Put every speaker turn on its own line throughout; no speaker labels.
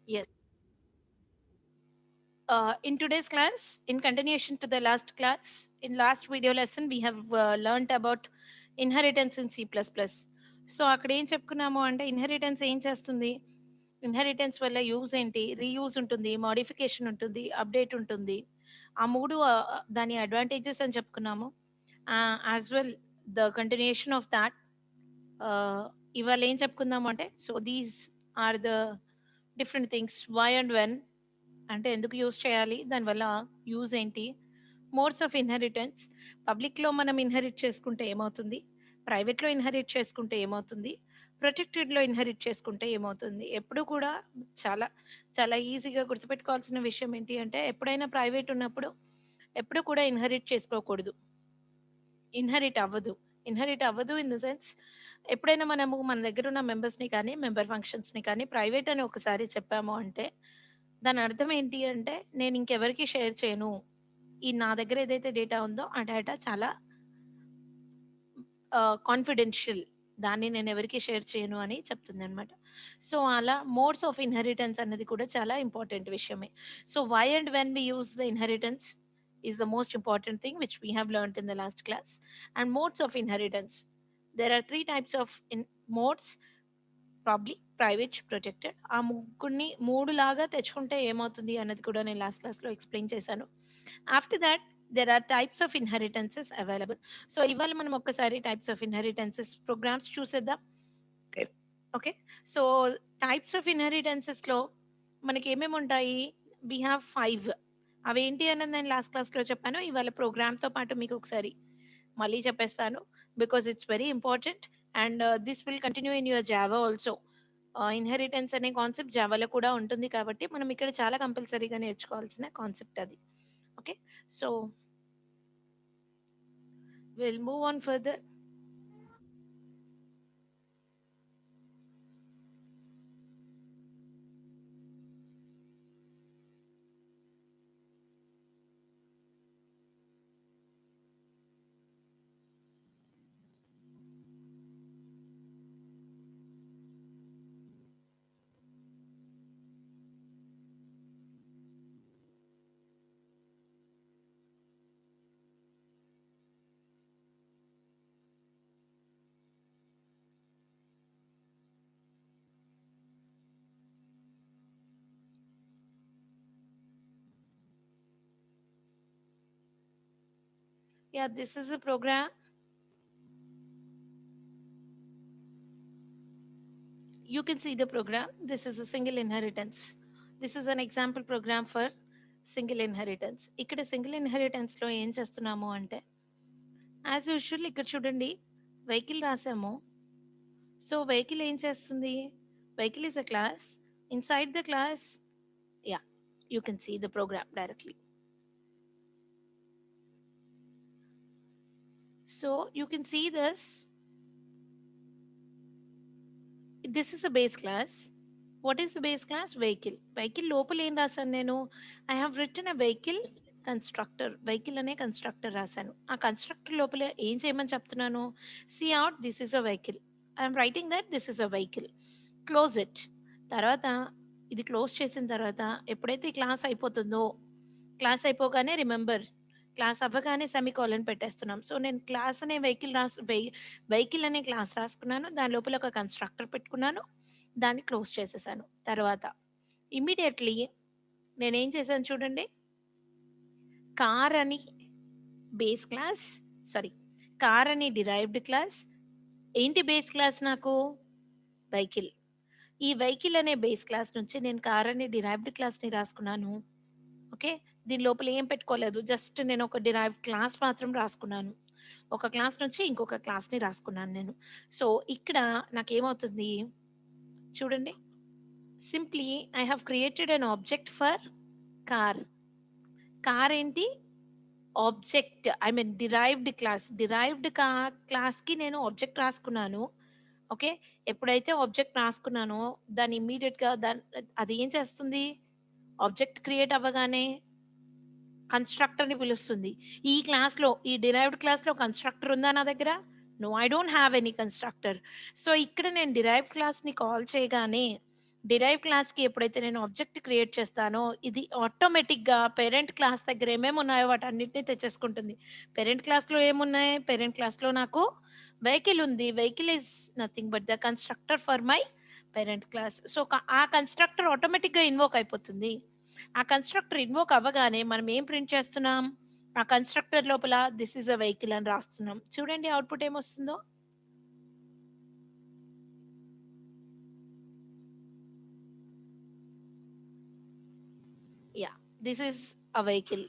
Yes. In today's class, in continuation to the last class, in last video lesson, we have learnt about inheritance in C++. So అక్కడ ఏం చెప్పుకున్నాము అంటే inheritance ఏం చేస్తుంది, inheritance వల్ల use ఏంటి, reuse ఉంటుంది, మోడిఫికేషన్ ఉంటుంది, అప్డేట్ ఉంటుంది. ఆ మూడు దాని అడ్వాంటేజెస్ అని చెప్పుకున్నాము. As well the continuation of that ఇవాళ ఏం చెప్పుకుందాము అంటే, so these are the different things why and when అంటే ఎందుకు యూజ్ చేయాలి, దానివల్ల యూజ్ ఏంటి, మోడ్స్ ఆఫ్ ఇన్హెరిటెన్స్, పబ్లిక్లో మనం ఇన్హెరిట్ చేసుకుంటే ఏమవుతుంది, ప్రైవేట్లో ఇన్హెరిట్ చేసుకుంటే ఏమవుతుంది, ప్రొటెక్టెడ్లో ఇన్హెరిట్ చేసుకుంటే ఏమవుతుంది. ఎప్పుడు కూడా చాలా చాలా ఈజీగా గుర్తుపెట్టుకోవాల్సిన విషయం ఏంటి అంటే, ఎప్పుడైనా ప్రైవేట్ ఉన్నప్పుడు ఎప్పుడు కూడా ఇన్హెరిట్ చేసుకోకూడదు, ఇన్హెరిట్ అవ్వదు. ఇన్హెరిట్ అవ్వదు ఇన్ ద సెన్స్, ఎప్పుడైనా మనము మన దగ్గర ఉన్న మెంబర్స్ని కానీ మెంబర్ ఫంక్షన్స్ని కానీ ప్రైవేట్ అని ఒకసారి చెప్పాము అంటే దాని అర్థం ఏంటి అంటే, నేను ఇంకెవరికి షేర్ చేయను. ఈ నా దగ్గర ఏదైతే డేటా ఉందో ఆ డేటా చాలా కాన్ఫిడెన్షియల్. దాన్ని నేను ఎవరికీ షేర్ చేయను అని చెప్తుందనమాట. సో, అలా మోడ్స్ ఆఫ్ ఇన్హెరిటెన్స్ అన్నది కూడా చాలా ఇంపార్టెంట్ విషయమే. So, why and when we use the inheritance is the most important thing which we have learned in the last class. And modes of inheritance. There are 3 types of modes. Public, private, protected. ఆ ముగ్గురిని 3 లాగా తెచ్చుకుంటే ఏమవుతుంది అన్నది కూడా నేను last క్లాస్‌లో explain చేశాను. After that there are types of inheritances available. So, ఇవాళ మనం ఒక్కసారి టైప్స్ ఆఫ్ ఇన్హెరిటెన్సెస్ ప్రోగ్రామ్స్ చూసేద్దాం. ఓకే. సో, టైప్స్ ఆఫ్ ఇన్హెరిటెన్సెస్‌లో మనకేమేమి ఉంటాయి? We have 5. అవేంటి అన్నది నేను లాస్ట్ క్లాస్‌లో చెప్పాను. ఇవాళ ప్రోగ్రామ్‌తో పాటు మీకు ఒకసారి మళ్ళీ చెప్పేస్తాను. Because it's very important and this will continue in your Java also. Inheritance అనే కాన్సెప్ట్ జావాలో కూడా ఉంటుంది కాబట్టి మనం ఇక్కడ చాలా కంపల్సరీగా నేర్చుకోవాల్సిన కాన్సెప్ట్ అది. Okay. So, will move on further. Yeah, this is a program. You can see the program. This is a single inheritance. This is an example program for single inheritance. ఇక్కడ సింగిల్ ఇన్హెరిటెన్స్‌లో ఏం చేస్తున్నాము అంటే, as usual ఇక్కడ చూడండి vehicle రాసాము. So, vehicle ఏం చేస్తుంది? Vehicle is a class. Inside the class, yeah! You can see the program directly. So, you can see this. This is a base class. What is the base class? Vehicle. Vehicle లోపల ఏం రాసాను నేను? I have written a vehicle constructor. Vehicle అనే constructor రాసాను. ఆ constructor లోపల ఏం చేయమని చెప్తున్నాను? Cout this is a vehicle. I am writing that this is a vehicle. Close it. తర్వాత ఇది క్లోజ్ చేసిన తర్వాత ఎప్పుడైతే ఈ క్లాస్ అయిపోతుందో, క్లాస్ అయిపోగానే రిమెంబర్, క్లాస్ అవ్వగానే సెమికోలన్ పెట్టేస్తున్నాం. సో, నేను క్లాస్ అనే వెహికల్ అనే క్లాస్ రాసుకున్నాను. దాని లోపల ఒక కన్‌స్ట్రక్టర్ పెట్టుకున్నాను. దాన్ని క్లోజ్ చేసేసాను. తర్వాత ఇమ్మీడియేట్‌లీ నేనేం చేశాను చూడండి. కార్ అని బేస్ క్లాస్, సారీ, కార్ అని డిరైవ్డ్ క్లాస్. ఏంటి బేస్ క్లాస్ నాకు? వెహికల్. ఈ వెహికల్ అనే బేస్ క్లాస్ నుంచి నేను కార్ అనే డిరైవ్డ్ క్లాస్‌ని రాసుకున్నాను. ఓకే. దీని లోపల ఏం పెట్టుకోలేదు. జస్ట్ నేను ఒక డిరైవ్డ్ క్లాస్ మాత్రం రాసుకున్నాను. ఒక క్లాస్ నుంచి ఇంకొక క్లాస్‌ని రాసుకున్నాను నేను. సో, ఇక్కడ నాకేమవుతుంది చూడండి. Simply I have created an object for car. Car ఏంటి? Object. I mean derived class. Derived క్లాస్‌కి నేను ఆబ్జెక్ట్ రాసుకున్నాను. ఓకే. ఎప్పుడైతే ఆబ్జెక్ట్ రాసుకున్నానో దాన్ని ఇమ్మీడియేట్‌గా అది ఏం చేస్తుంది? ఆబ్జెక్ట్ క్రియేట్ అవ్వగానే కన్‌స్ట్రక్టర్‌ని పిలుస్తుంది. ఈ క్లాస్‌లో, ఈ డిరైవ్డ్ క్లాస్‌లో కన్‌స్ట్రక్టర్ ఉందా నా దగ్గర? No, I don't have any constructor. So, ఇక్కడ నేను డిరైవ్డ్ క్లాస్‌ని కాల్ చేయగానే డిరైవ్ క్లాస్‌కి ఎప్పుడైతే నేను ఆబ్జెక్ట్ క్రియేట్ చేస్తానో, ఇది ఆటోమేటిక్‌గా పేరెంట్ క్లాస్ దగ్గర ఏమేమున్నాయో వాటన్నిటిని తెచ్చేసుకుంటుంది. పేరెంట్ క్లాస్‌లో ఏమున్నాయి? పేరెంట్ క్లాస్‌లో నాకు వెహికల్ ఉంది. Vehicle is nothing but the constructor for my parent class. So, ఆ కన్‌స్ట్రక్టర్ ఆటోమేటిక్‌గా ఇన్వోక్ అయిపోతుంది. ఆ కన్‌స్ట్రక్టర్ ఇన్వోక్ అవ్వగానే మనం ఏం ప్రింట్ చేస్తున్నాం? ఆ కన్‌స్ట్రక్టర్ లోపల దిస్ ఈస్ ఎ వెహికల్ అని రాస్తున్నాం. చూడండి అవుట్‌పుట్ ఏమొస్తుందో? Yeah! This is a vehicle.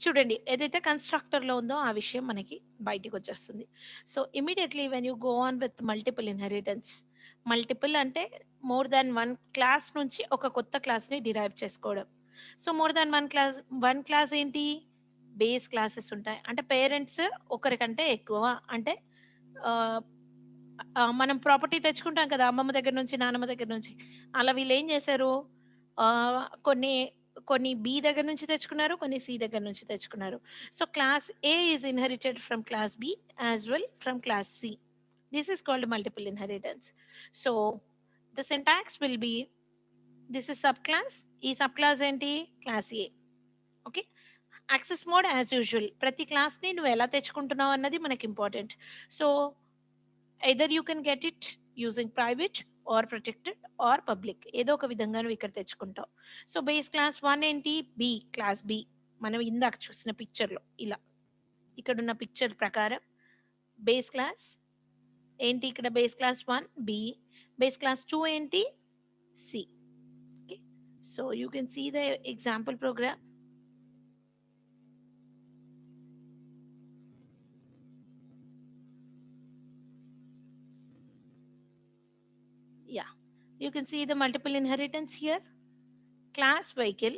చూడండి ఏదైతే కన్‌స్ట్రక్టర్‌లో ఉందో ఆ విషయం మనకి బయటికొచ్చేస్తుంది. So, immediately when you go on with multiple inheritance. Multiple అంటే మోర్ థాన్ 1 క్లాస్ నుంచి ఒక కొత్త క్లాస్‌ని డిరైవ్ చేసుకోవడం. సో, మోర్ థాన్ 1 క్లాస్ ఏంటి? బేస్ క్లాసెస్ ఉంటాయి. అంటే పేరెంట్స్ ఒకరికంటే ఎక్కువ. అంటే ఆహ్, మనం ప్రాపర్టీ తెచ్చుకుంటాం కదా! అమ్మమ్మ దగ్గర నుంచి, నానమ్మ దగ్గర నుంచి. అలా వీళ్ళేం చేశారు? ఆహ్, కొన్ని కొన్ని బి దగ్గర నుంచి తెచ్చుకున్నారు. కొన్ని సి దగ్గర నుంచి తెచ్చుకున్నారు. So, class A is inherited from class B as well from class C. This is called multiple inheritance. So, the syntax will be this is sub class. ఈ సబ్ క్లాస్ ఏంటి? Class A. Okay. Access mode as usual. ప్రతి క్లాస్‌ని నువ్వు ఎలా తెచ్చుకుంటున్నావు అన్నది మనకి important. So, either you can get it using private or protected or public. ఏదో ఒక విధంగా నువ్వు ఇక్కడ తెచ్చుకుంటావు. సో, బేస్ క్లాస్ 1 ఏంటి? బి. Class B. మనం ఇందాక చూసిన పిక్చర్‌లో ఇలా. ఇక్కడున్న పిక్చర్ ప్రకారం బేస్ క్లాస్ ఏంటి? ఇక్కడ base class 1 B. Base class 2 ఏంటి? C. Okay. So, you can see the example program. Yeah! You can see the multiple inheritance here. Class vehicle,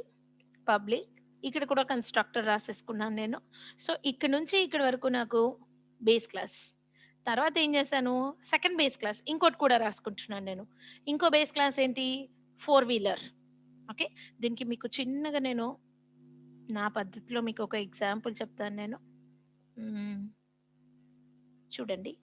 public. ఇక్కడ కూడా కన్‌స్ట్రక్టర్ రాసేసుకున్నాను నేను. సో, ఇక్కడి నుంచి ఇక్కడి వరకు నాకు బేస్ క్లాస్. తర్వాత ఏం చేశాను, సెకండ్ బేస్ క్లాస్ ఇంకోటి కూడా రాసుకుంటున్నాను నేను. ఇంకో బేస్ క్లాస్ ఏంటి? Four wheeler. ఓకే. దీనికి మీకు చిన్నగా నేను నా పద్ధతిలో మీకు ఒక ఎగ్జాంపుల్ చెప్తాను నేను. హ్మ్. చూడండి.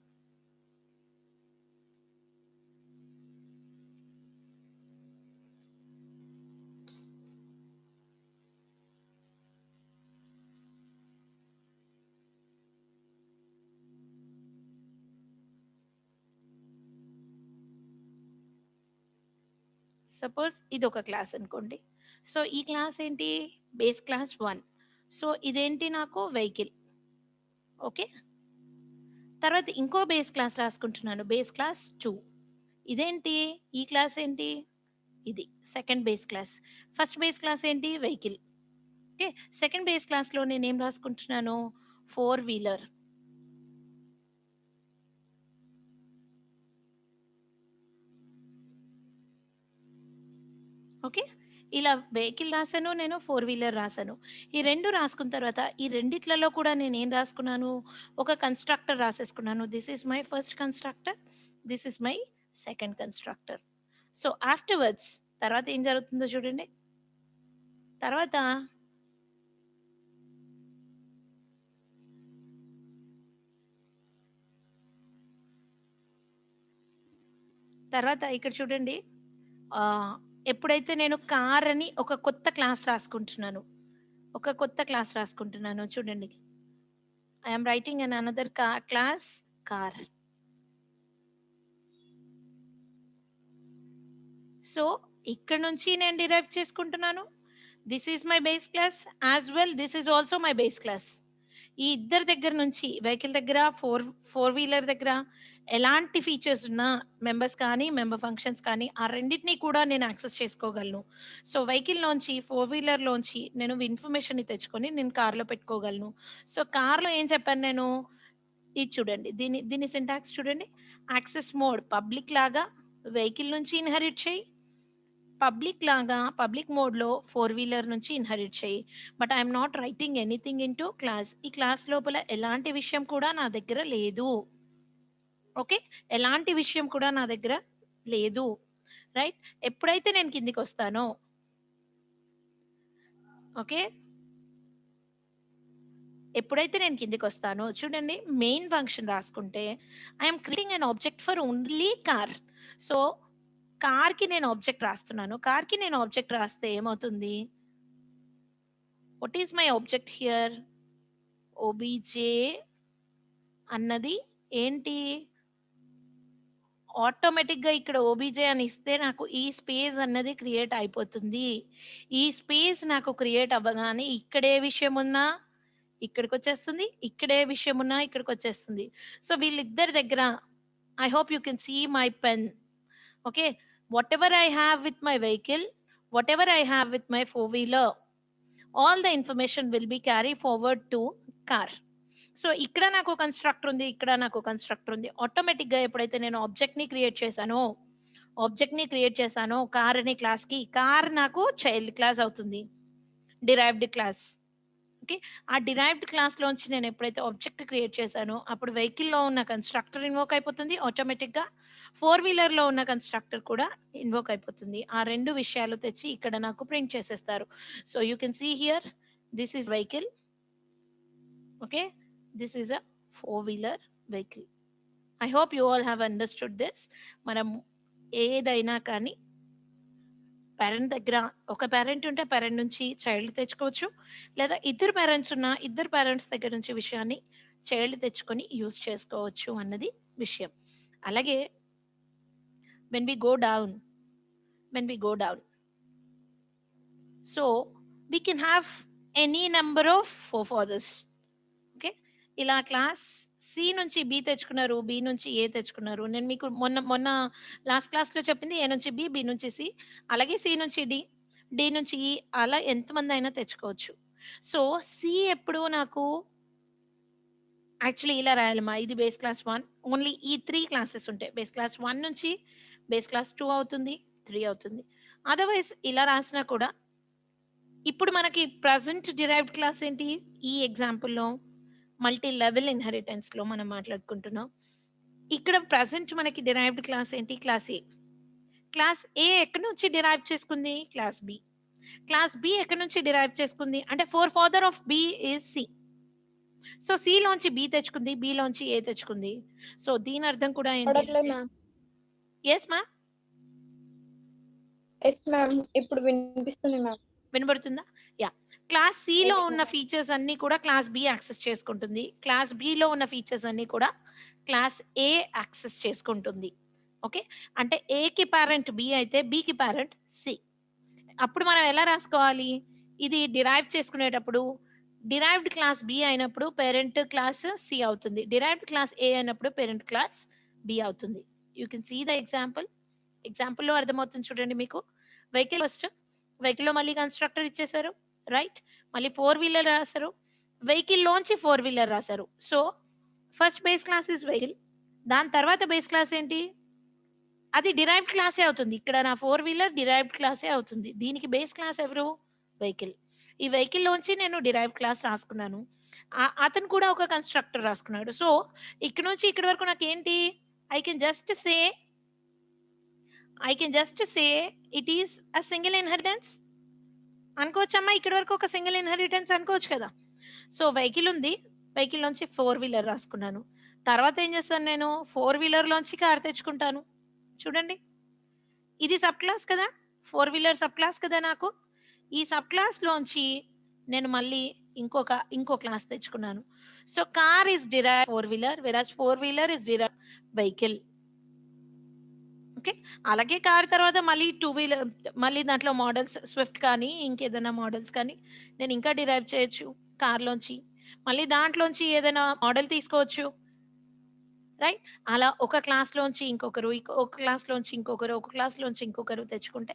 సపోజ్ ఇదొక క్లాస్ అనుకోండి. సో, ఈ క్లాస్ ఏంటి? Base class 1. సో, ఇదేంటి నాకు వెహికల్. ఓకే. తర్వాత ఇంకో బేస్ క్లాస్ రాసుకుంటున్నాను. Base class 2. ఇదేంటి? ఈ క్లాస్ ఏంటి? ఇది. Second base class. First base class ఏంటి? వెహికల్. ఓకే. సెకండ్ బేస్ క్లాస్‌లో నేనేం రాసుకుంటున్నాను? Four wheeler. ఓకే. ఇలా వెహికల్ రాసాను. నేను ఫోర్ వీలర్ రాసాను. ఈ 2 రాసుకున్న తర్వాత ఈ రెండిట్లలో కూడా నేనేం రాసుకున్నాను? ఒక కన్‌స్ట్రక్టర్ రాసేసుకున్నాను. This is my first constructor. This is my second constructor. So, afterwards తర్వాత ఏం జరుగుతుందో చూడండి. తర్వాత తర్వాత ఇక్కడ చూడండి. ఆహ్, ఎప్పుడైతే నేను కార్ అని ఒక కొత్త క్లాస్ రాసుకుంటున్నాను. ఒక కొత్త క్లాస్ రాసుకుంటున్నాను చూడండి. I am writing an another class car. So, ఇక్కడ నుంచి నేను డిరైవ్ చేసుకుంటున్నాను. This is my base class as well this is also my base class. ఈ ఇద్దరి దగ్గర నుంచి వెహికల్ దగ్గర, ఫోర్ వీలర్ దగ్గర ఎలాంటి ఫీచర్స్ ఉన్నా మెంబర్స్ కానీ, మెంబర్ ఫంక్షన్స్ కానీ ఆ రెండిటిని కూడా నేను యాక్సెస్ చేసుకోగలను. సో, వెహికల్‌లోంచి, ఫోర్ వీలర్‌లోంచి నేను ఇన్ఫర్మేషన్‌ని తెచ్చుకొని నేను కార్‌లో పెట్టుకోగలను. సో, కార్‌లో ఏం చెప్పాను నేను? ఇది చూడండి. దీని సింటాక్స్ చూడండి. యాక్సెస్ మోడ్ పబ్లిక్ లాగా వెహికల్ నుంచి ఇన్‌హెరిట్ చెయ్యి. పబ్లిక్ మోడ్‌లో ఫోర్ వీలర్ నుంచి ఇన్‌హెరిట్ చెయ్యి. But I am not writing anything into class. ఈ క్లాస్ లోపల ఎలాంటి విషయం కూడా నా దగ్గర లేదు. ఓకే. ఎలాంటి విషయం కూడా నా దగ్గర లేదు. రైట్. ఎప్పుడైతే నేను కిందికొస్తానో ఓకే. ఎప్పుడైతే నేను కిందికొస్తానో చూడండి మెయిన్ ఫంక్షన్ రాసుకుంటే I am creating an object for only car. So, కార్కి నేను ఆబ్జెక్ట్ రాస్తున్నాను. కార్కి నేను ఆబ్జెక్ట్ రాస్తే ఏమవుతుంది? What is my object here? OBJ అన్నది ఏంటి? ఆటోమేటిక్‌గా ఇక్కడ ఓబీజే అని ఇస్తే నాకు ఈ స్పేస్ అన్నది క్రియేట్ అయిపోతుంది. ఈ స్పేస్ నాకు క్రియేట్ అవ్వగానే ఇక్కడే విషయం ఉన్నా ఇక్కడికొచ్చేస్తుంది. ఇక్కడే విషయం ఉన్నా ఇక్కడికొచ్చేస్తుంది. సో, వీళ్ళిద్దరి దగ్గర I hope you can see my pen. Okay. Whatever I have with my vehicle, whatever I have with my four wheeler, all the information will be carry forward to car. So, ఇక్కడ నాకు constructor ఉంది. ఇక్కడ నాకు constructor ఉంది. ఆటోమేటిక్‌గా ఎప్పుడైతే నేను ఆబ్జెక్ట్‌ని create చేశానో కార్ అనే క్లాస్‌కి, కార్ నాకు చైల్డ్ క్లాస్ అవుతుంది. Derived class. ఓకే. ఆ డిరైవ్డ్ క్లాస్‌లోంచి నేను ఎప్పుడైతే ఆబ్జెక్ట్ క్రియేట్ చేశానో, అప్పుడు వెహికల్‌లో ఉన్న కన్‌స్ట్రక్టర్ ఇన్వోక్ అయిపోతుంది. ఆటోమేటిక్‌గా ఫోర్ వీలర్‌లో ఉన్న కన్‌స్ట్రక్టర్ కూడా ఇన్వోక్ అయిపోతుంది. ఆ 2 విషయాలు తెచ్చి ఇక్కడ నాకు ప్రింట్ చేసేస్తారు. So, you can see here this is vehicle. Okay. This is a four wheeler vehicle. I hope you all have understood this. మనం ఏదైనా కానీ పేరెంట్ దగ్గర ఒక పేరెంట్ ఉంటే పేరెంట్ నుంచి చైల్డ్ తెచ్చుకోవచ్చు. లేదా ఇద్దరు పేరెంట్స్ ఉన్న ఇద్దరు పేరెంట్స్ దగ్గర నుంచి విషయాన్ని చైల్డ్ తెచ్చుకొని యూజ్ చేసుకోవచ్చు అన్నది విషయం. అలాగే when we go down when we go down so we can have any number of forefathers. Okay. ఇలా క్లాస్ సి నుంచి బి తెచ్చుకున్నారు. బి నుంచి ఏ తెచ్చుకున్నారు. నేను మీకు మొన్న మొన్న లాస్ట్ క్లాస్‌లో చెప్పింది ఏ నుంచి బి, బి నుంచి సి, అలాగే సి నుంచి డి, డి నుంచి ఈ అలా ఎంతమందైనా తెచ్చుకోవచ్చు. సో, సి ఎప్పుడు నాకు యాక్చువల్లీ ఇలా రాయాలమ్మా. ఇది బేస్ క్లాస్ 1 ఓన్లీ ఈ 3 క్లాసెస్ ఉంటాయి. బేస్ క్లాస్ 1 నుంచి బేస్ క్లాస్ 2 అవుతుంది, 3 అవుతుంది. అదర్‌వైస్ ఇలా రాసినా కూడా ఇప్పుడు మనకి ప్రెజెంట్ డిరైవ్డ్ క్లాస్ ఏంటి? ఈ ఎగ్జాంపుల్‌లో మల్టీ లెవెల్ ఇన్‌హెరిటెన్స్‌లో మనం మాట్లాడుకుంటున్నాం. ఇక్కడ ప్రెజెంట్ మనకి డిరైవ్డ్ క్లాస్ ఏంటి? క్లాస్ ఏ. క్లాస్ ఏ ఎక్కడి నుంచి డిరైవ్ చేసుకుంది? Class B. క్లాస్ బి ఎక్కడి నుంచి డిరైవ్ చేసుకుంది? అంటే forefather of B is C. So, సిలోంచి బి తెచ్చుకుంది. బిలోంచి ఏ తెచ్చుకుంది. సో, దీని అర్థం కూడా ఏంటి
చూడట్లే
అంటే
ma'am.
Yes ma'am.
Yes ma'am. ఇప్పుడు వినిపిస్తుంది మ్యామ్.
వినబడుతుందా? యాహ్! క్లాస్ సిలో
యెస్
ఉన్న
మ్యామ్.
ఫీచర్స్ అన్నీ కూడా క్లాస్ బి యాక్సెస్ చేసుకుంటుంది. క్లాస్ బిలో ఉన్న ఫీచర్స్ అన్నీ కూడా క్లాస్ ఏ యాక్సెస్ చేసుకుంటుంది. ఓకే. అంటే ఏకి పేరెంట్ బి అయితే బికి పేరెంట్ సి. అప్పుడు మనం ఎలా రాసుకోవాలి? ఇది డిరైవ్ చేసుకునేటప్పుడు డిరైవ్డ్ క్లాస్ బి అయినప్పుడు పేరెంట్ క్లాస్ సి అవుతుంది. డిరైవ్డ్ క్లాస్ ఏ అయినప్పుడు పేరెంట్ క్లాస్ బి అవుతుంది. You can see the example. ఎగ్జాంపుల్‌లో అర్థమవుతుంది చూడండి మీకు. Vehicle first. వెహికల్‌లో మళ్ళీ కన్‌స్ట్రక్టర్ ఇచ్చేసారు. రైట్. మళ్ళీ ఫోర్ వీలర్ రాసారు. వెహికల్‌లోంచి ఫోర్ వీలర్ రాసారు. So, first base class is vehicle. దాని తర్వాత బేస్ క్లాస్ ఏంటి? అది డిరైవ్డ్ క్లాసే అవుతుంది. ఇక్కడ నా ఫోర్ వీలర్ డిరైవ్డ్ క్లాసే అవుతుంది. దీనికి బేస్ క్లాస్ ఎవరు? వెహికల్. ఈ వెహికల్‌లోంచి నేను డిరైవ్డ్ క్లాస్ రాసుకున్నాను. అతను కూడా ఒక కన్‌స్ట్రక్టర్ రాసుకున్నాడు. సో, ఇక్కడి నుంచి ఇక్కడి వరకు నాకేంటి? I can just say I can just say it is a single inheritance అనుకోవచ్చమ్మా? ఇక్కడి వరకు ఒక సింగిల్ ఇన్‌హెరిటెన్స్ అనుకోవచ్చు కదా! సో, వెహికల్ ఉంది. వెహికల్‌లోంచి ఫోర్ వీలర్ రాసుకున్నాను. తర్వాత ఏం చేస్తాను నేను? ఫోర్ వీలర్‌లోంచి కార్ తెచ్చుకుంటాను. చూడండి. ఇది సబ్ క్లాస్ కదా! ఫోర్ వీలర్ సబ్ క్లాస్ కదా నాకు. ఈ సబ్ క్లాస్‌లోంచి నేను మళ్ళీ ఇంకో క్లాస్ తెచ్చుకున్నాను. So, car is derived four wheeler whereas four wheeler is derived vehicle. Okay. అలాగే కార్ తర్వాత మళ్ళీ టూ వీలర్ మళ్ళీ దాంట్లో మోడల్స్ స్విఫ్ట్ కానీ, ఇంకేదైనా మోడల్స్ కానీ నేను ఇంకా డిరైవ్ చేయొచ్చు కార్‌లోంచి. మళ్ళీ దాంట్లోంచి ఏదైనా మోడల్ తీసుకోవచ్చు. రైట్. అలా ఒక క్లాస్‌లోంచి ఇంకొకరు, ఒక క్లాస్‌లోంచి ఇంకొకరు, ఒక క్లాస్‌లోంచి ఇంకొకరు తెచ్చుకుంటే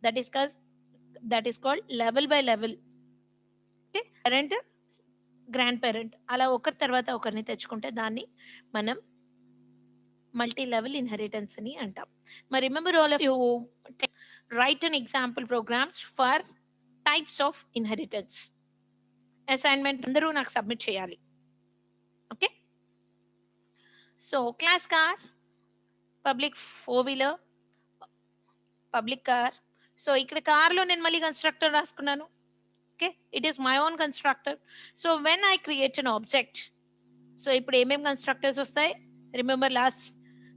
దట్ ఈస్ కస్ that is called level by level. Okay. Parent, grand parent అలా ఒకరి తర్వాత ఒకరిని తెచ్చుకుంటే దాన్ని మనం మల్టీ లెవెల్ ఇన్‌హెరిటెన్స్ అని అంటాం. మరి remember all of you write an example programs for types of inheritance. Assignment అందరూ నాకు సబ్మిట్ చేయాలి. Okay. So, class car, public four wheeler, public car. So, ఇక్కడ కార్‌లో నేను మళ్ళీ కన్‌స్ట్రక్టర్ రాసుకున్నాను. Okay. It is my own constructor. So, when I create an object so, ఇప్పుడు ఏమేం కన్‌స్ట్రక్టర్స్ వస్తాయి? Remember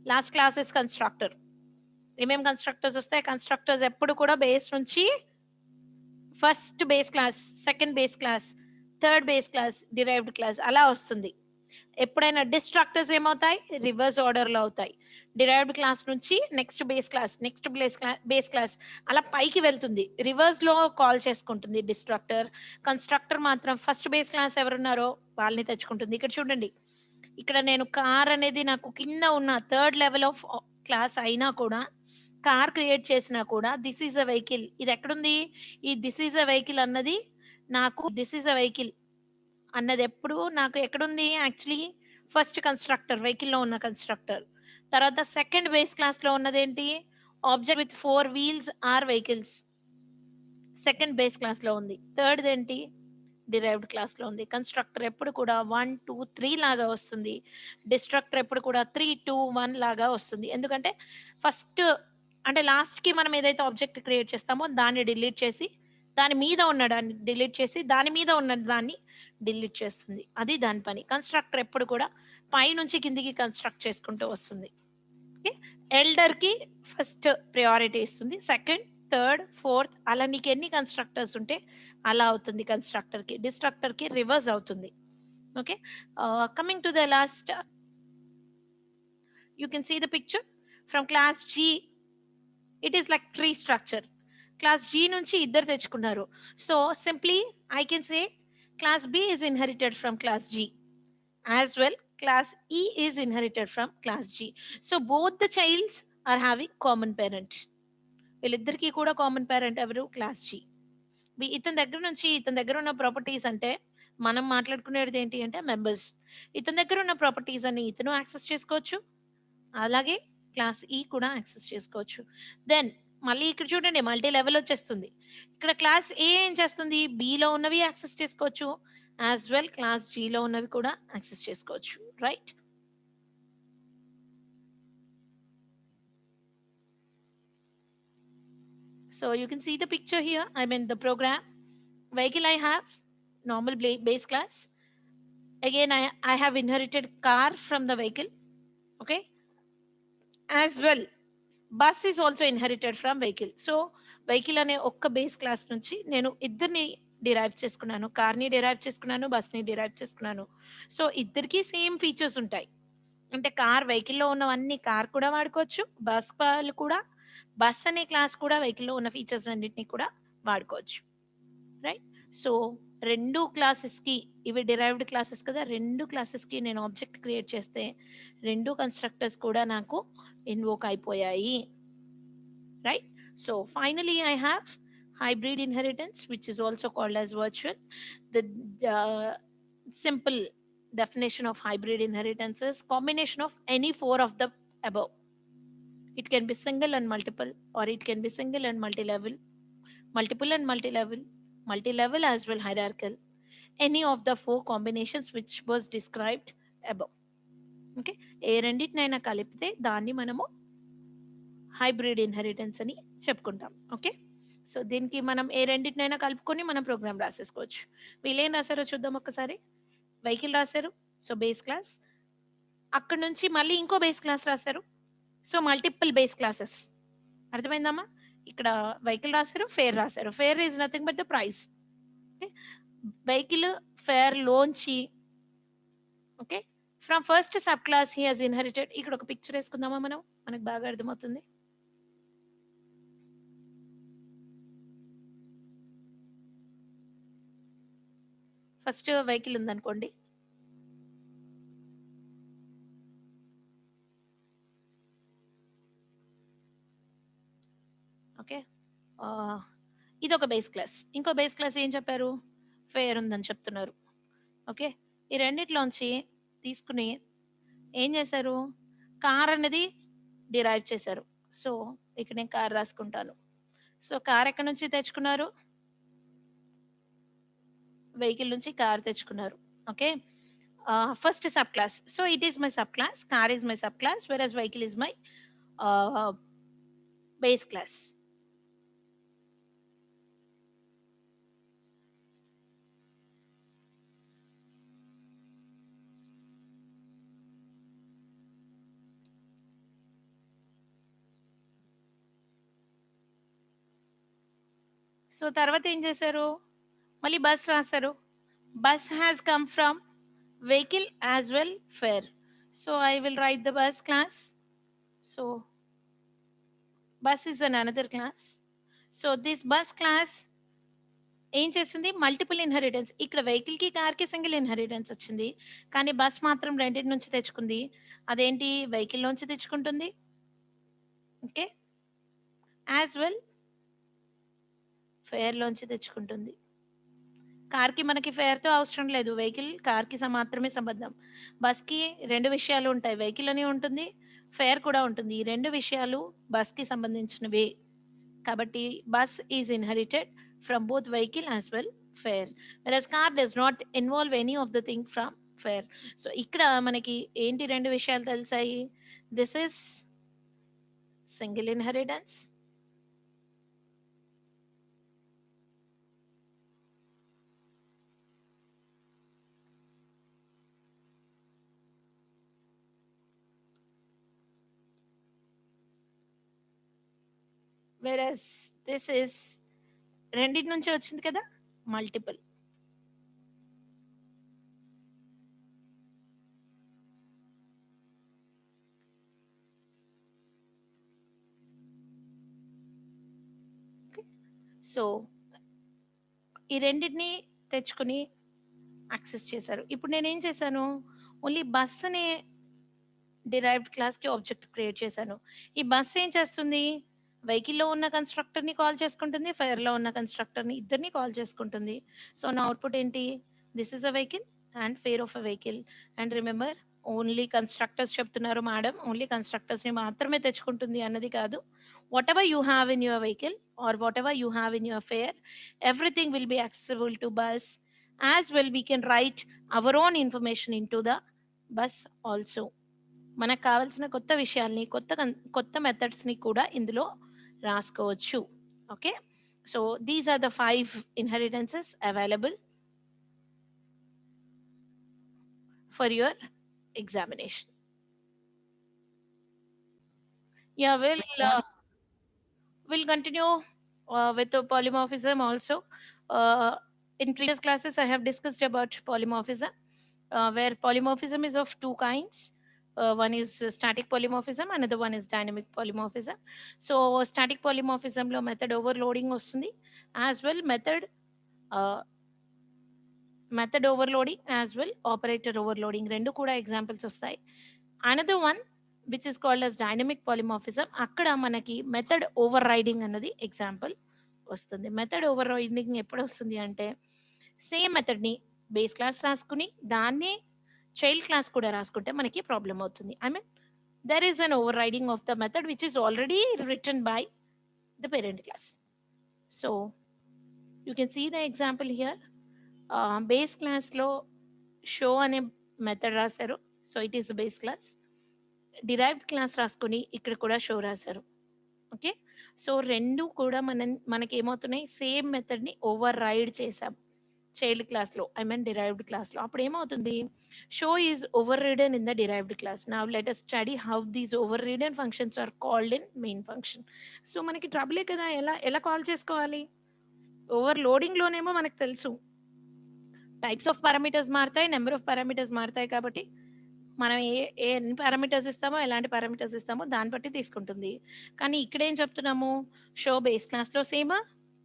last classes constructor. ఏమేం కన్‌స్ట్రక్టర్స్ వస్తాయి? కన్‌స్ట్రక్టర్స్ ఎప్పుడు కూడా బేస్ నుంచి first base class, second base class, third base class, derived class అలా వస్తుంది. ఎప్పుడైనా డిస్ట్రక్టర్స్ ఏమవుతాయి? రివర్స్ ఆర్డర్‌లో అవుతాయి. డిరైవ్డ్ క్లాస్ నుంచి next base class, next base class అలా పైకి వెళ్తుంది. రివర్స్‌లో కాల్ చేసుకుంటుంది డిస్ట్రక్టర్. కన్‌స్ట్రక్టర్ మాత్రం ఫస్ట్ బేస్ క్లాస్ ఎవరున్నారో వాళ్ళని తెచ్చుకుంటుంది. ఇక్కడ చూడండి. ఇక్కడ నేను కార్ అనేది నాకు కింద ఉన్న థర్డ్ లెవెల్ ఆఫ్ క్లాస్ అయినా కూడా, కార్ క్రియేట్ చేసినా కూడా దిస్ ఈస్ ఎ వెహికల్ ఇది ఎక్కడుంది? ఈ దిస్ ఈస్ ఎ వెహికల్ అన్నది నాకు దిస్ ఈస్ ఎ వెహికల్ అన్నదెప్పుడు నాకు ఎక్కడుంది యాక్చువల్లీ ఫస్ట్ కన్‌స్ట్రక్టర్ వెహికల్‌లో ఉన్న కన్‌స్ట్రక్టర్. తర్వాత సెకండ్ బేస్ క్లాస్‌లో ఉన్నదేంటి? Object with 4 wheels or vehicles. Second base క్లాస్‌లో ఉంది. థర్డ్‌దేంటి? డిరైవ్డ్ క్లాస్‌లో ఉంది. కన్‌స్ట్రక్టర్ ఎప్పుడు కూడా 1, 2, 3 లాగా వస్తుంది. డిస్ట్రక్టర్ ఎప్పుడు కూడా 3, 2, 1 లాగా వస్తుంది. ఎందుకంటే ఫస్ట్ అంటే లాస్ట్‌కి మనం ఏదైతే ఆబ్జెక్ట్ క్రియేట్ చేస్తామో దాన్ని డిలీట్ చేసి, దాని మీద ఉన్న దాన్ని డిలీట్ చేసి, దాని మీద ఉన్న దాన్ని డిలీట్ చేస్తుంది. అది దాని పని. కన్‌స్ట్రక్టర్ ఎప్పుడు కూడా పైనుంచి కిందికి కన్‌స్ట్రక్ట్ చేసుకుంటూ వస్తుంది. ఓకే. ఎల్డర్‌కి ఫస్ట్ ప్రయారిటీ ఇస్తుంది. సెకండ్, థర్డ్, ఫోర్త్ అలా నీకెన్ని కన్‌స్ట్రక్టర్స్ ఉంటే అలా అవుతుంది కన్‌స్ట్రక్టర్‌కి. డిస్ట్రక్టర్‌కి రివర్స్ అవుతుంది. Okay. Coming to the last you can see the picture from class G. It is like tree structure. Class G నుంచి ఇద్దరు తెచ్చుకున్నారు. So simply I can say class B is inherited from class G. As well, class E is inherited from class G. So both the childs are having common parent. వీళ్ళిద్దరికీ కూడా common parent ఎవరు? Class G. ఇతని దగ్గర నుంచి ఇతని దగ్గర ఉన్న properties అంటే మనం మాట్లాడుకునేది ఏంటి అంటే మెంబర్స్. ఇతని దగ్గర ఉన్న ప్రాపర్టీస్ అన్ని ఇతను యాక్సెస్ చేసుకోవచ్చు. అలాగే క్లాస్ ఈ కూడా యాక్సెస్ చేసుకోవచ్చు. దెన్ మళ్ళీ ఇక్కడ చూడండి మల్టీ లెవెల్ వచ్చేస్తుంది. ఇక్కడ క్లాస్ ఏ ఏం చేస్తుంది? బిలో ఉన్నవి యాక్సెస్ చేసుకోవచ్చు. యాజ్ వెల్ క్లాస్ జీలో ఉన్నవి కూడా యాక్సెస్ చేసుకోవచ్చు. Right? So you can see the picture here. I mean the program. Vehicle I have normal base class. Again, I have inherited car from the vehicle. Okay. As well, bus is also inherited from vehicle. So vehicle అనే ఒక్క base class నుంచి నేను ఇద్దరిని derive చేసుకున్నాను. కార్‌ని derive చేసుకున్నాను. బస్‌ని derive చేసుకున్నాను. So ఇద్దరికీ సేమ్ ఫీచర్స్ ఉంటాయి. అంటే కార్ వెహికల్‌లో ఉన్నవన్నీ కార్ కూడా వాడుకోవచ్చు. బస్ వాళ్ళు కూడా బస్ అనే క్లాస్ కూడా వెహికల్‌లో ఉన్న ఫీచర్స్ అన్నిటిని కూడా వాడుకోవచ్చు. రైట్? సో 2 క్లాసెస్‌కి ఇవి డిరైవ్డ్ క్లాసెస్ కదా! 2 క్లాసెస్‌కి నేను ఆబ్జెక్ట్ క్రియేట్ చేస్తే 2 కన్‌స్ట్రక్టర్స్ కూడా నాకు ఇన్వోక్ అయిపోయాయి. Right? So finally I have hybrid inheritance which is also called as virtual. The simple definition of hybrid inheritance is combination of any 4 of the above. It can be single and multiple, or it can be single and multi-level, multiple and multi-level, multi-level as well hierarchical. Any of the 4 combinations which was described above. Okay. ఏ రెండిటినైనా కలిపితే దాన్ని మనము hybrid inheritance అని చెప్పుకుంటాం. Okay. So దీనికి మనం ఏ రెండిటినైనా కలుపుకొని మనం ప్రోగ్రామ్ రాసేసుకోవచ్చు. వీళ్ళేం రాసారో చూద్దాం ఒక్కసారి. వెహికల్ రాసారు. So base class. అక్కడి నుంచి మళ్ళీ ఇంకో బేస్ క్లాస్ రాసారు. So multiple base classes. అర్థమైందమ్మా? ఇక్కడ వెహికల్ రాసారు, ఫేర్ రాసారు. Fare is nothing but the price. Okay. Vehicle ఫేర్‌లోంచి okay. From first sub class he has inherited. ఇక్కడ ఒక పిక్చర్ ఏసుకుందామా మనం? మనకు బాగా అర్థమవుతుంది. ఫస్ట్ వెహికల్ ఉందనుకోండి. ఓకే. ఇదొక బేస్ క్లాస్. ఇంకో బేస్ క్లాస్ ఏం చెప్పారు? ఫేర్ ఉందని చెప్తున్నారు. ఓకే. ఈ రెండిట్లోంచి తీసుకొని ఏం చేశారు? కార్ అనేది డిరైవ్ చేశారు. సో, ఇక్కడ నేను కార్ రాసుకుంటాను. సో, కార్ ఎక్కడి నుంచి తెచ్చుకున్నారు? వెహికల్ నుంచి కార్ తెచ్చుకున్నారు. Okay. First sub class. So, it is my sub class. Car is my sub class. Whereas vehicle is my base class. So తర్వాత ఏం చేశారు? మళ్ళీ బస్ రాశారు. Bus has come from vehicle as well fare. So I will write the bus class. So bus is an another class. So this bus class ఏం చేసింది? Multiple inheritance. ఇక్కడ వెహికల్‌కి, కార్‌కి సింగిల్ ఇన్హెరిటెన్స్ వచ్చింది. కానీ బస్ మాత్రం రెండిటి నుంచి తెచ్చుకుంది. అదేంటి? వెహికల్‌లోంచి తెచ్చుకుంటుంది. ఓకే. యాజ్ వెల్ ఫేర్‌లోంచి తెచ్చుకుంటుంది. కార్‌కి మనకి ఫేర్‌తో అవసరం లేదు. వెహికల్, కార్‌కి మాత్రమే సంబంధం. బస్‌కి 2 విషయాలు ఉంటాయి. వెహికల్ అని ఉంటుంది. ఫేర్ కూడా ఉంటుంది. ఈ 2 విషయాలు బస్‌కి సంబంధించినవే. కాబట్టి bus is inherited from both vehicle as well fare. Versus car does not involve any of the thing from fare. So ఇక్కడ మనకి ఏంటి 2 విషయాలు తెలిసాయి? This is single inheritance. Versus this is రెండిటి నుంచే వచ్చింది కదా, మల్టిపుల్. సో ఈ రెండిటిని తెచ్చుకొని యాక్సెస్ చేశారు. ఇప్పుడు నేనేం చేశాను? ఓన్లీ బస్ అనే డిరైవ్డ్ క్లాస్‌కి ఆబ్జెక్ట్ క్రియేట్ చేశాను. ఈ బస్ ఏం చేస్తుంది? వెహికల్‌లో ఉన్న కన్‌స్ట్రక్టర్‌ని కాల్ చేసుకుంటుంది. ఫైర్‌లో ఉన్న కన్‌స్ట్రక్టర్‌ని ఇద్దరిని కాల్ చేసుకుంటుంది. సో, నా అవుట్‌పుట్ ఏంటి? This is a vehicle and fare of a vehicle. And remember, only constructors చెప్తున్నారు మేడం. ఓన్లీ కన్‌స్ట్రక్టర్స్‌ని మాత్రమే తెచ్చుకుంటుంది అన్నది కాదు. Whatever you have in your vehicle or whatever you have in your fare, everything will be accessible to bus. As well we can write our own information into the bus also. మనకు కావాల్సిన కొత్త విషయాల్ని, కొత్త మెథడ్స్‌ని కూడా ఇందులో రాసుకోవచ్చు. Okay. So these are the 5 ఇన్హెరిటెన్సెస్ available for your examination. Yeah, we'll continue with the polymorphism also. In previous classes, I have discussed about polymorphism, where polymorphism is of two kinds. One is static polymorphism, another one is dynamic polymorphism. So, static polymorphism lo method overloading వస్తుంది, as well method overloading as well operator overloading రెండు కూడా examples వస్తాయి. Another one which is called as dynamic polymorphism, అక్కడ మనకి method over riding అన్నది example వస్తుంది. Method over riding ఎప్పుడు వస్తుంది అంటే, సేమ్ మెథడ్ని బేస్ క్లాస్ రాసుకుని దాన్ని చైల్డ్ క్లాస్ కూడా రాసుకుంటే మనకి ప్రాబ్లం అవుతుంది. I mean there is an overriding of the method which is already written by the parent class. So you can see the example here. Base క్లాస్లో show అనే method రాశారు. So it is base class. Derived class రాసుకొని ఇక్కడ కూడా show రాశారు. Okay. So రెండు కూడా మనకేమవుతున్నాయి? సేమ్ మెథడ్ని ఓవర్ రైడ్ చేసాం చైల్డ్ క్లాస్లో, ఐ మీన్ డిరైవ్డ్ క్లాస్లో. అప్పుడు ఏమవుతుంది? Show is overridden in the derived class. Now let us study how these overridden functions are called in main function. So మనకి ట్రబులే కదా, ఎలా ఎలా కాల్ చేసుకోవాలి? ఓవర్ లోడింగ్లోనేమో మనకు తెలుసు టైప్స్ ఆఫ్ పారామీటర్స్ మారుతాయి, నెంబర్ ఆఫ్ పారామీటర్స్ మారుతాయి. కాబట్టి మనం ఎన్ని పారామీటర్స్ ఇస్తామో, ఎలాంటి పారామీటర్స్ ఇస్తామో దాన్ని బట్టి తీసుకుంటుంది. కానీ ఇక్కడ ఏం చెప్తున్నాము? షో బేస్ క్లాస్లో సేమ్,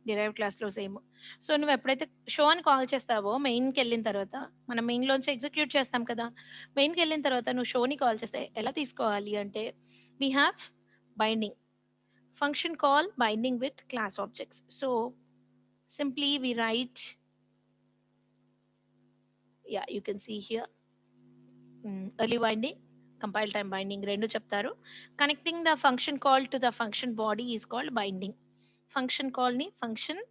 డిరైవ్ క్లాస్లో సేమ్. సో నువ్వు ఎప్పుడైతే షో అని కాల్ చేస్తావో మెయిన్కి వెళ్ళిన తర్వాత, మనం మెయిన్లోంచి ఎగ్జిక్యూట్ చేస్తాం కదా, మెయిన్కి వెళ్ళిన తర్వాత నువ్వు షోని కాల్ చేస్తే ఎలా తీసుకోవాలి అంటే, we have binding function call binding with class objects. So simply we write, yeah you can see here, early binding, compile time binding రెండు చెప్తారు. Connecting the function call to the function body is called binding. Function కాల్ని function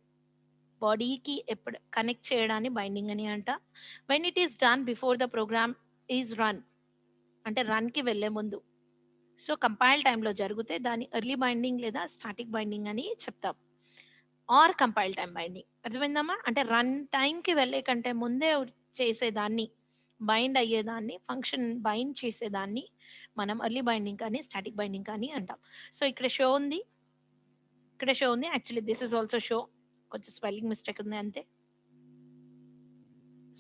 బాడీకి ఎప్పుడు connect చేయడాన్ని binding అని అంట. When it is done before the program is run, అంటే రన్కి వెళ్ళే ముందు. సో కంపైల్ టైంలో జరిగితే దాన్ని ఎర్లీ బైండింగ్ లేదా స్టాటిక్ బైండింగ్ అని చెప్తాం, ఆర్ కంపైల్ టైమ్ బైండింగ్. అర్థమైందమ్మా? అంటే రన్ టైంకి వెళ్ళే కంటే ముందే చేసేదాన్ని, బైండ్ అయ్యేదాన్ని, ఫంక్షన్ బైండ్ చేసేదాన్ని మనం ఎర్లీ బైండింగ్ కానీ స్టాటిక్ బైండింగ్ కానీ అంటాం. సో ఇక్కడ షో ఉంది, ఇక్కడ షో ఉంది. Actually this is also show. కొంచెం స్పెల్లింగ్ మిస్టేక్ ఉంది అంతే.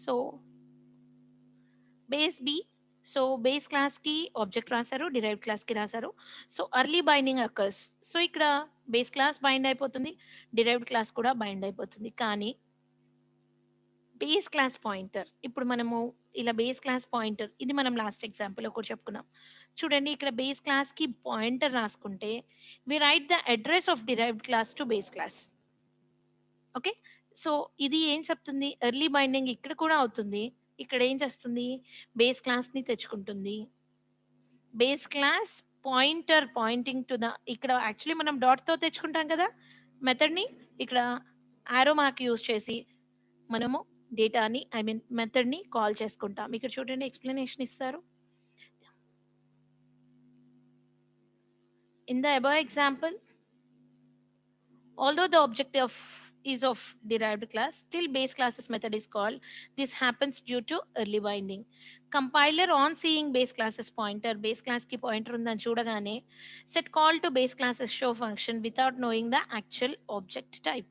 So base B, so base క్లాస్కి ఆబ్జెక్ట్ రాశారు, డిరైవ్డ్ క్లాస్కి రాశారు. So early binding occurs. So ఇక్కడ బేస్ క్లాస్ బైండ్ అయిపోతుంది, డిరైవ్డ్ క్లాస్ కూడా బైండ్ అయిపోతుంది. కానీ బేస్ క్లాస్ పాయింటర్, ఇప్పుడు మనము ఇలా బేస్ క్లాస్ పాయింటర్, ఇది మనం లాస్ట్ ఎగ్జాంపుల్ ఒకటి చెప్పుకున్నాం. చూడండి ఇక్కడ బేస్ క్లాస్కి పాయింటర్ రాసుకుంటే we write the address of derived class to base class. Okay, so ఇది ఏం చెప్తుంది, ఎర్లీ బైండింగ్ ఇక్కడ కూడా అవుతుంది. ఇక్కడ ఏం చేస్తుంది, బేస్ క్లాస్ని తెచ్చుకుంటుంది. Base class pointer pointing to the, ఇక్కడ యాక్చువల్లీ మనం డాట్తో తెచ్చుకుంటాం కదా మెథడ్ని, ఇక్కడ ఆరో మార్క్ యూజ్ చేసి మనము డేటాని మెథడ్ని కాల్ చేసుకుంటాం. ఇక్కడ చూడండి ఎక్స్ప్లెనేషన్ ఇస్తారు. In the above example, although the object is of derived class, still base classes method is called. This happens due to early binding. Compiler on seeing base classes pointer, base class ki pointer undani chudagane set call to base classes show function without knowing the actual object type.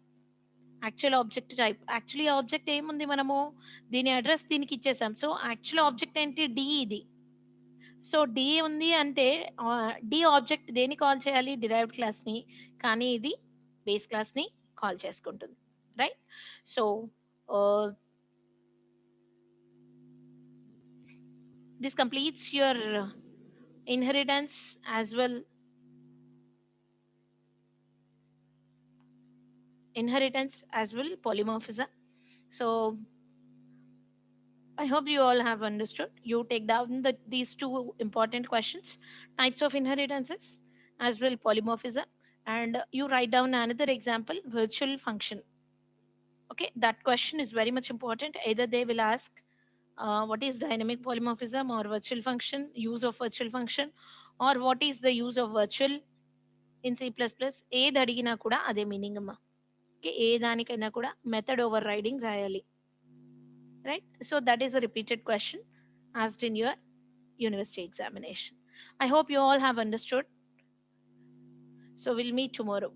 Actually object ఏముంది, మనము దీని address దీనికి ఇచ్చేసాం. So actual object ఏంటి, D ఇది. So D ఉంది అంటే D object దేని కాల్ చేయాలి, డిరైవ్డ్ క్లాస్ని, కానీ ఇది బేస్ క్లాస్ని కాల్ చేసుకుంటుంది, right? So this completes your inheritance as well, polymorphism. So I hope you all have understood. You take down these two important questions, types of inheritances as well polymorphism, and you write down another example, virtual function. Okay, that question is very much important. Either they will ask what is dynamic polymorphism or virtual function, use of virtual function, or what is the use of virtual in C++. ఏది అడిగినా కూడా అదే meaning అమ్మా. Okay, ఏ దానికైనా కూడా method over riding రాయాలి, right? So that is a repeated question asked in your university examination. I hope you all have understood. So we'll meet tomorrow.